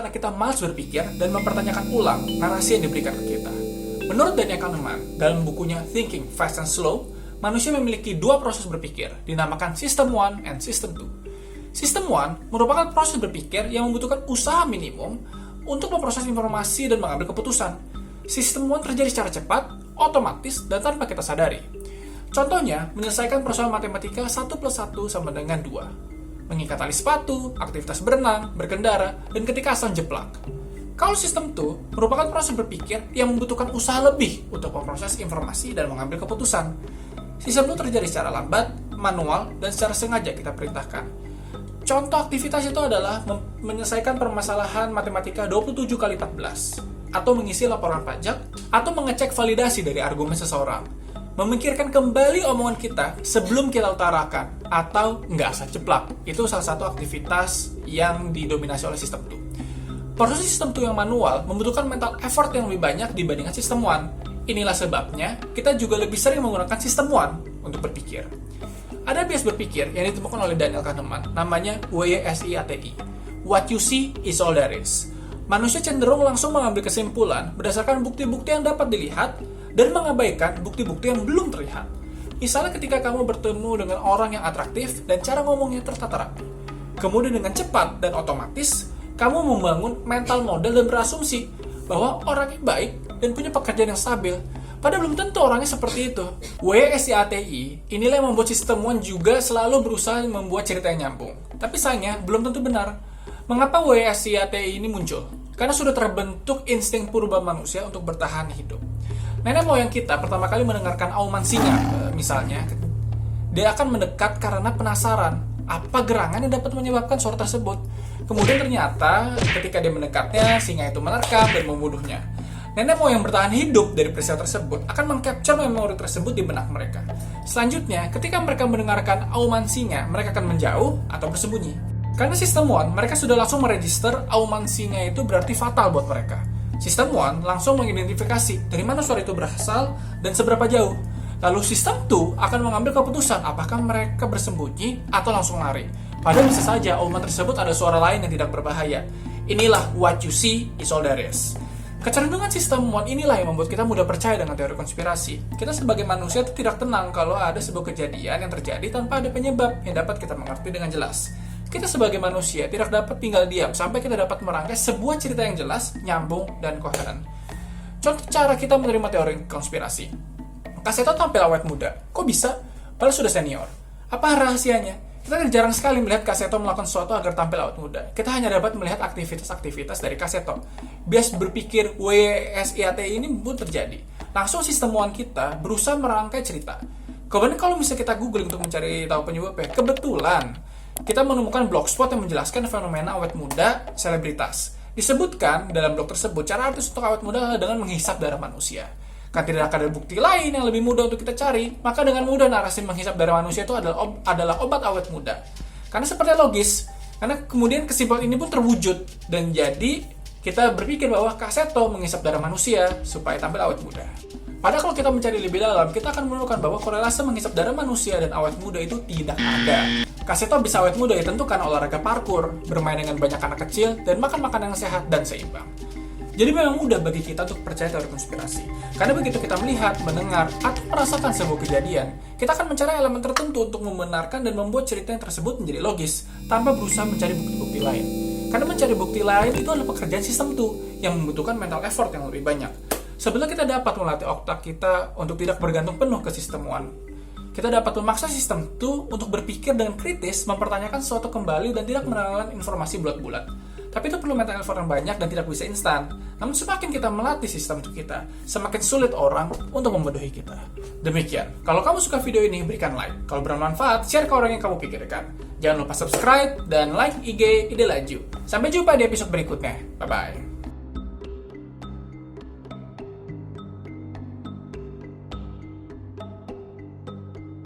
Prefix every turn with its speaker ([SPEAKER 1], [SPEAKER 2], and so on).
[SPEAKER 1] karena kita malas berpikir dan mempertanyakan ulang narasi yang diberikan ke kita. Menurut Daniel Kahneman, dalam bukunya Thinking Fast and Slow, manusia memiliki dua proses berpikir, dinamakan System 1 and System 2. System 1 merupakan proses berpikir yang membutuhkan usaha minimum untuk memproses informasi dan mengambil keputusan. System 1 terjadi secara cepat, otomatis, dan tanpa kita sadari. Contohnya, menyelesaikan persoalan matematika 1 plus 1 sama dengan 2. Mengikat tali sepatu, aktivitas berenang, berkendara, dan ketika asam jeplak. Kalau sistem 2 merupakan proses berpikir yang membutuhkan usaha lebih untuk memproses informasi dan mengambil keputusan. Sistem 2 terjadi secara lambat, manual, dan secara sengaja kita perintahkan. Contoh aktivitas itu adalah menyelesaikan permasalahan matematika 27 kali 14, atau mengisi laporan pajak, atau mengecek validasi dari argumen seseorang. Memikirkan kembali omongan kita sebelum kita utarakan, atau nggak asal jeplak. Itu salah satu aktivitas yang didominasi oleh sistem 2. Proses sistem 2 yang manual membutuhkan mental effort yang lebih banyak dibandingkan sistem 1. Inilah sebabnya kita juga lebih sering menggunakan sistem 1 untuk berpikir. Ada bias berpikir yang ditemukan oleh Daniel Kahneman, namanya WYSIATI. What you see is all there is. Manusia cenderung langsung mengambil kesimpulan berdasarkan bukti-bukti yang dapat dilihat dan mengabaikan bukti-bukti yang belum terlihat. Misalnya ketika kamu bertemu dengan orang yang atraktif dan cara ngomongnya tertata rapi. Kemudian dengan cepat dan otomatis, kamu membangun mental model dan berasumsi bahwa orangnya baik dan punya pekerjaan yang stabil. Padahal belum tentu orangnya seperti itu. WSIATI inilah yang membuat sistem 1 juga selalu berusaha membuat cerita yang nyambung. Tapi sayangnya belum tentu benar. Mengapa WSIATI ini muncul? Karena sudah terbentuk insting purba manusia untuk bertahan hidup. Nenek moyang kita pertama kali mendengarkan auman singa, misalnya, dia akan mendekat karena penasaran apa gerangan yang dapat menyebabkan suara tersebut. Kemudian ternyata ketika dia mendekatnya, singa itu menerkam dan membunuhnya. Nenek moyang bertahan hidup dari peristiwa tersebut akan mengcapture memori tersebut di benak mereka. Selanjutnya, ketika mereka mendengarkan auman singa, mereka akan menjauh atau bersembunyi. Karena sistem 1, mereka sudah langsung meregister auman singa itu berarti fatal buat mereka. Sistem 1 langsung mengidentifikasi dari mana suara itu berasal dan seberapa jauh. Lalu sistem 2 akan mengambil keputusan apakah mereka bersembunyi atau langsung lari. Padahal bisa saja auman tersebut ada suara lain yang tidak berbahaya. Inilah what you see is all there is. Kecenderungan sistem 1 inilah yang membuat kita mudah percaya dengan teori konspirasi. Kita sebagai manusia itu tidak tenang kalau ada sebuah kejadian yang terjadi tanpa ada penyebab yang dapat kita mengerti dengan jelas. Kita sebagai manusia tidak dapat tinggal diam sampai kita dapat merangkai sebuah cerita yang jelas, nyambung, dan koheren. Contoh cara kita menerima teori konspirasi. Kaseto tampil awet muda. Kok bisa? Padahal sudah senior. Apa rahasianya? Kita jarang sekali melihat Kaseto melakukan sesuatu agar tampil awet muda. Kita hanya dapat melihat aktivitas-aktivitas dari Kaseto. Bias berpikir WSIATI ini pun terjadi. Langsung sistem 1 kita berusaha merangkai cerita. Kemudian kalau misalnya kita googling untuk mencari tahu penyebabnya, kebetulan kita menemukan blogspot yang menjelaskan fenomena awet muda selebritas. Disebutkan dalam blog tersebut, cara artis untuk awet muda adalah dengan menghisap darah manusia. Kan tidak ada bukti lain yang lebih mudah untuk kita cari, maka dengan mudah narasi menghisap darah manusia itu adalah obat awet muda. Karena seperti logis, karena kemudian kesimpulan ini pun terwujud, dan jadi kita berpikir bahwa Kaseto menghisap darah manusia supaya tampil awet muda. Padahal kalau kita mencari lebih dalam, kita akan menemukan bahwa korelasi menghisap darah manusia dan awet muda itu tidak ada. Kaseto bisa awet muda ditentukan olahraga parkour, bermain dengan banyak anak kecil, dan makan makanan yang sehat dan seimbang. Jadi memang mudah bagi kita untuk percaya teori konspirasi. Karena begitu kita melihat, mendengar, atau merasakan sebuah kejadian, kita akan mencari elemen tertentu untuk membenarkan dan membuat cerita yang tersebut menjadi logis, tanpa berusaha mencari bukti-bukti lain. Karena mencari bukti lain itu adalah pekerjaan sistem 2, yang membutuhkan mental effort yang lebih banyak. Sebelum kita dapat melatih otak kita untuk tidak bergantung penuh ke sistem 1, kita dapat memaksa sistem 2 untuk berpikir dengan kritis, mempertanyakan sesuatu kembali, dan tidak menelan informasi bulat-bulat. Tapi itu perlu mental effort yang banyak dan tidak bisa instan. Namun semakin kita melatih sistem itu kita, semakin sulit orang untuk membodohi kita. Demikian. Kalau kamu suka video ini, berikan like. Kalau bermanfaat, share ke orang yang kamu pikirkan. Jangan lupa subscribe dan like IG Ide Laju. Sampai jumpa di episode berikutnya. Bye-bye.